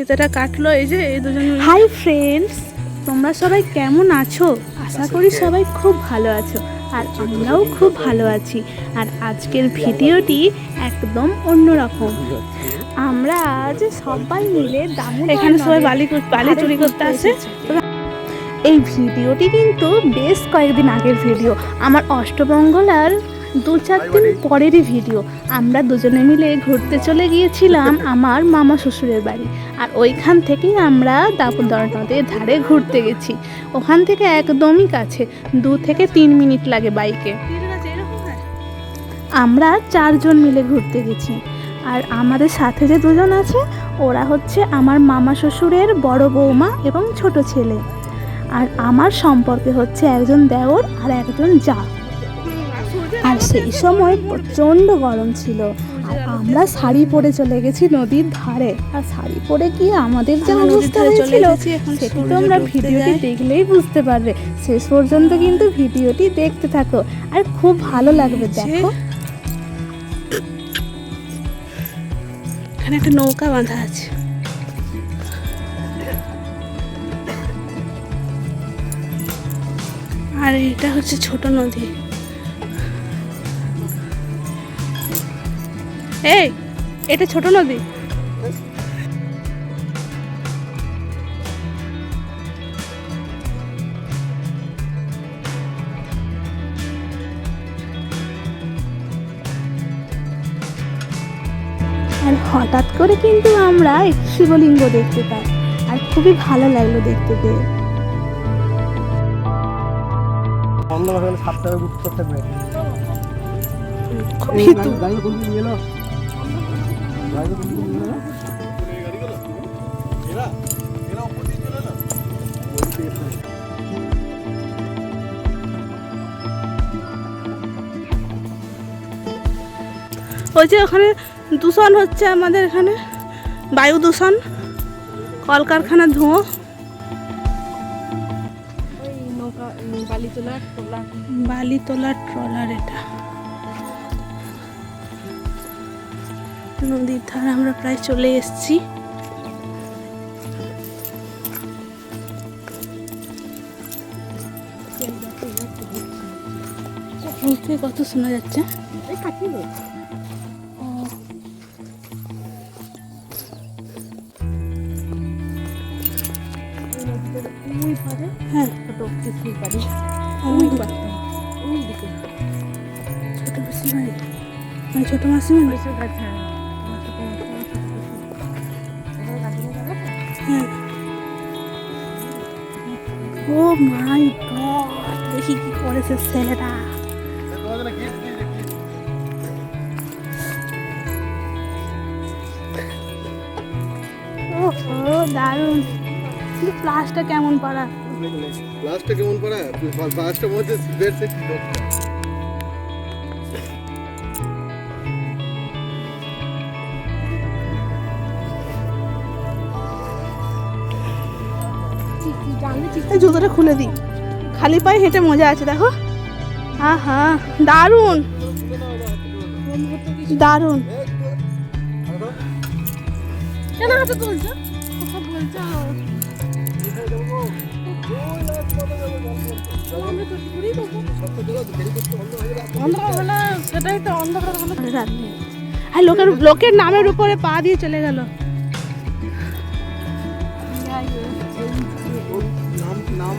শীতটা কাটলো এই যে এই দুজন। হাই ফ্রেন্ডস, তোমরা সবাই কেমন আছো? আশা করি সবাই খুব ভালো আছো, আর আমরাও খুব ভালো আছি। আর আজকের ভিডিওটি একদম অন্যরকম। আমরা আজ সবাই মিলে এখানে সবাই বালি চুরি করতে আসে। এই ভিডিওটি কিন্তু বেশ কয়েকদিন আগের ভিডিও, আমার অষ্টমঙ্গলার 2-4 দিন পরেরই ভিডিও। আমরা দুজনে মিলে ঘুরতে চলে গিয়েছিলাম আমার মামা শ্বশুরের বাড়ি, আর ওইখান থেকেই আমরা দামোদর নদের ধারে ঘুরতে গেছি। ওখান থেকে একদমই কাছে, 2 থেকে 3 মিনিট লাগে বাইকে। আমরা 4 জন মিলে ঘুরতে গেছি, আর আমাদের সাথে যে দুজন আছে ওরা হচ্ছে আমার মামা শ্বশুরের বড় বৌমা এবং ছোট ছেলে, আর আমার সম্পর্কে হচ্ছে একজন দেওর আর একজন জা। আর সেই সময় প্রচণ্ড গরম ছিল, আর আমরা শাড়ি পরে চলে গেছি নদীর ধারে। আর শাড়ি পরে গিয়ে আমাদের যে অবস্থা হয়েছিল সেটি তোমরা ভিডিওটি দেখলেই বুঝতে পারবে। শেষ পর্যন্ত কিন্তু ভিডিওটি দেখতে থাকো, আর খুব ভালো লাগবে। দেখো এখানে একটা নৌকা বাঁধা আছে, আর এটা হচ্ছে ছোট নদী। এই এটা ছোট নদী। আর হঠাৎ করে কিন্তু আমরা একটি শিবলিঙ্গ দেখতে পাই, আর খুবই ভালো লাগলো দেখতে পেয়ে। ওই যে ওখানে দূষণ হচ্ছে, আমাদের এখানে বায়ু দূষণ, কলকারখানার ধোঁয়া। বালি তোলার ট্রলার এটা। নদীর ধারে আমরা প্রায় চলে এসেছি। কত শোনা যাচ্ছে। হ্যাঁ, ছোট পিসির বাড়ি, ছোট পিসির বাড়ি মানে ছোট মাসিমা। হ্যাঁ, ও মাই গড, দেখি কি করেছে ছেলেটা। ও দারুণ। প্লাসটা কেমন পারা? প্লাসটা কেমন পারা? প্লাসটা মধ্যে বেরছে কি করতে? জুতোটা খুলে দিই, খালি পায়ে হেঁটে মজা আছে। দেখো, আহা দারুণ দারুণ। কেন হাতে তুলছো? সেটাই তো অন্ধকার হলো। আর লোকের নামের উপরে পা দিয়ে চলে গেল। নাম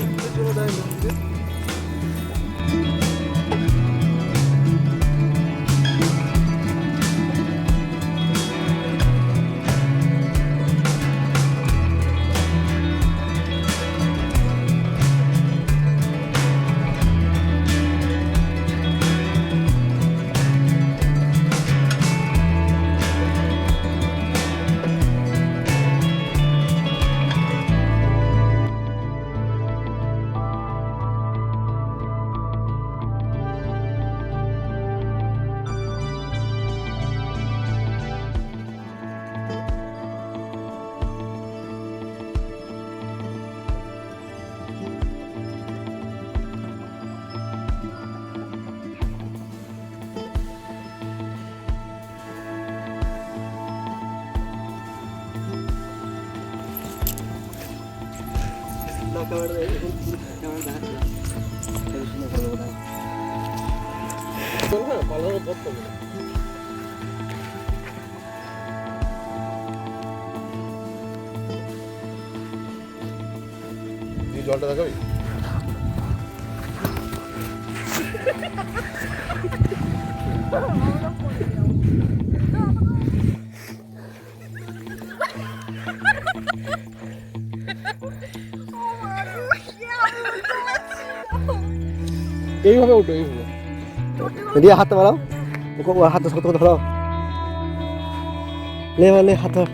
জলটা দেখাবি? এইভাবে উঠো, এইভাবে দিয়ে হাত মারাও, হাত শক্ত করে ধরাও, লে হাত ধর।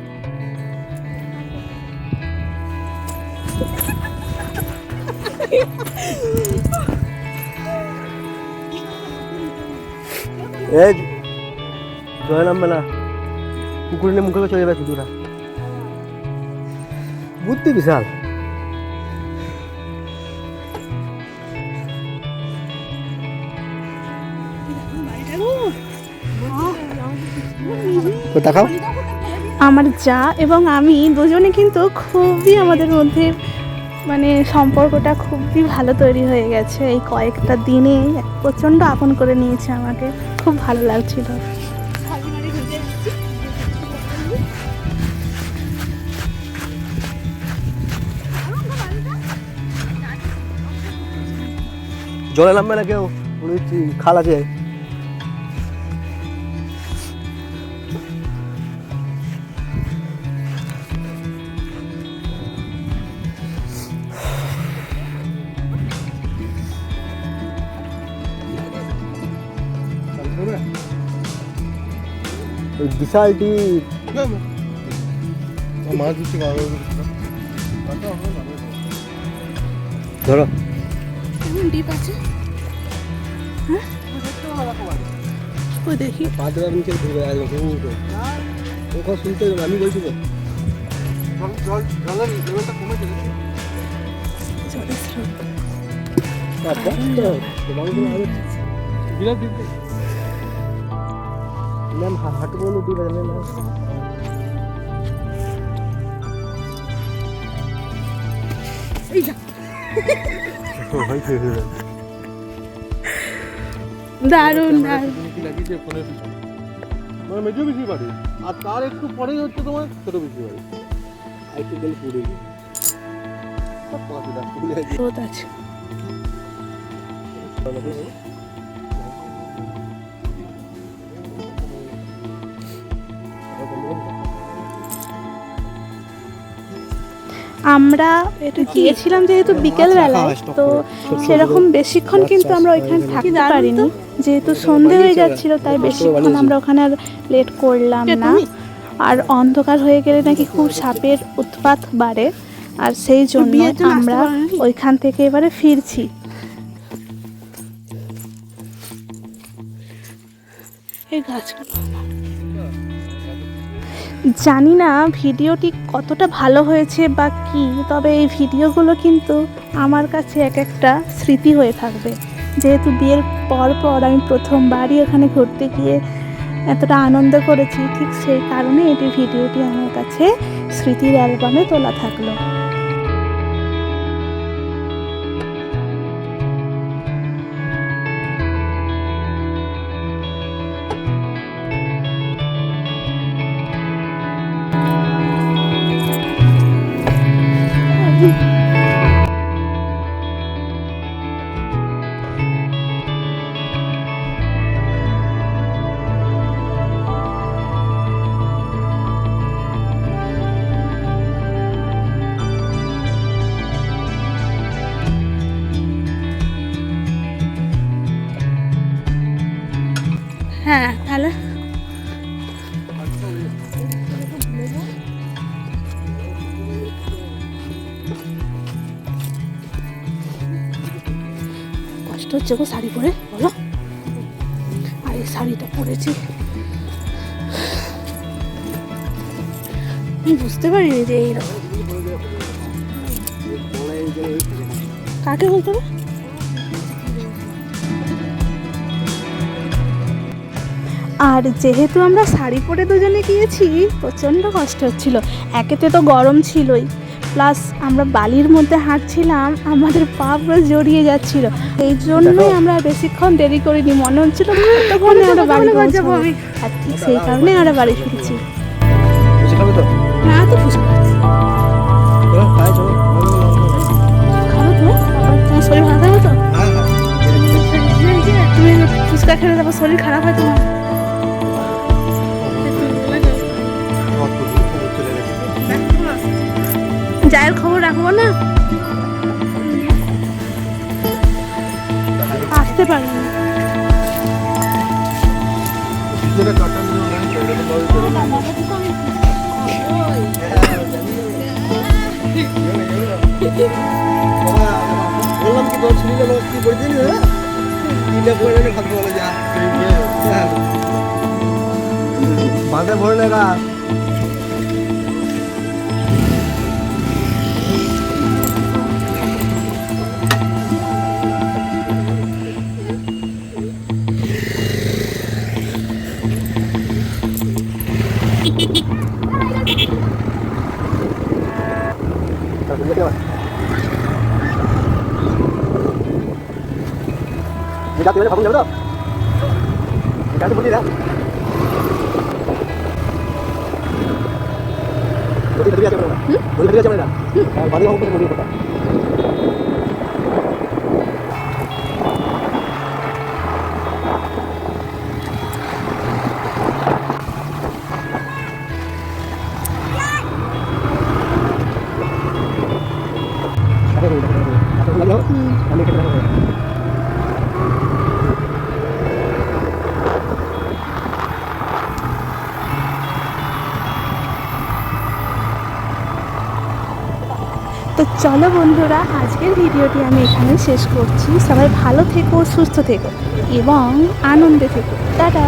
এই জয় নামবে না, কুকুর নিয়ে মুখে চলে যাবে দুটা, বুদ্ধি বিশাল। দেখাও। আমার যা এবং আমি দুজনে কিন্তু খুবই আমাদের মধ্যে মানে সম্পর্কটা খুবই ভালো তৈরি হয়ে গেছে। এই কয়েকটা দিনে প্রচণ্ড আপন করে নিয়েছে আমাকে, খুব ভালো লাগছিল। জলে নামবে না কেউ, খাল আছে। বিশালটি মাছ দিচ্ছি, ধরো ডিপ আছে, ওই দেখি পাঁচটা নিচে ঘুরে আসবে, ওখানে শুনতে আমি বলছি তো জলের লেভেলটা কমেছে। জলের স্রোত বিরাট ডিপ ম্যাম, হাঁটু পর্যন্ত ডিপ আছে ম্যাম। দারুণ দারুণ। মেজো বেশি বাড়ি, আর তার একটু পরেই হচ্ছে তোমার ছোট বেশি বাড়ি। আর একটু গেলে পুড়ে স্রোত আছে। আমরা একটু গিয়েছিলাম যেহেতু বিকেল বেলায়, তো সেরকম বেশিক্ষণ কিন্তু আমরা ওইখানে থাকতে পারিনি, যেহেতু সন্ধে হয়ে যাচ্ছিল, তাই বেশিক্ষণ আমরা ওখানে আর লেট করলাম না। আর অন্ধকার হয়ে গেলে নাকি খুব সাপের উৎপাত বাড়ে, আর সেই জন্য আমরা ওইখান থেকে এবারে ফিরছি। এই গাছগুলো জানি না ভিডিওটি কতটা ভালো হয়েছে বা কি, তবে এই ভিডিওগুলো কিন্তু আমার কাছে এক একটা স্মৃতি হয়ে থাকবে। যেহেতু বিয়ের পর আমি প্রথমবারই ওখানে ঘুরতে গিয়ে এতটা আনন্দ করেছি, ঠিক সেই কারণে এটি ভিডিওটি আমার কাছে স্মৃতির অ্যালবামে তোলা থাকলো। হ্যাঁ, তাহলে কষ্ট হচ্ছে গো শাড়ি পরে, বলো। আর এই শাড়িটা পরেছি, আমি বুঝতে পারিনি যে এইরকম। কাকে বলতে হবে? আর যেহেতু আমরা শাড়ি পরে দুজনে গিয়েছি, প্রচণ্ড কষ্ট হচ্ছিল। একেতে তো গরম ছিলই, প্লাস আমরা বালির মধ্যে হাঁটছিলাম, আমাদের পা পুরো জড়িয়ে যাচ্ছিল। এই জন্যই আমরা বেশিক্ষণ দেরি করিনি, মনে হচ্ছিল তখন আমরা বাড়ি পৌঁছাবো। আর ঠিক সেই কারণে আমরা বাড়ি ফিরছি। বেশি খাবে তো? না তো ফুচকা চলো, খাই চলো। খাবো তো, আবার তোমার শরীর ভালো থাকবে তো? হ্যাঁ, হ্যাঁ। তুমি ফুচকা খেলে তারপর শরীর খারাপ হয় তোমার। চলে গেছে। জায়ের খবর রাখবো না, আসতে পারে না। ভিতরে কাটা নিয়ে নাই, চলে গেছে, চলে গেছে। বললাম কি তোর ছেলে লোক কি বলছিস না? তিনটা করে এনে খাতে বলে যা। বাঁধে ভরে নেগা। যাতে বলে ভাবুন যাবে তো গাড়ি বলি না বলি ঠিক আছে বলি ঠিক আছে আমরা বাড়ি হোক বলি কথা আমি কেটে দেবো। তো চলো বন্ধুরা, আজকের ভিডিওটি আমি এখানে শেষ করছি। সবাই ভালো থেকো, সুস্থ থেকো এবং আনন্দে থেকো। টাটা।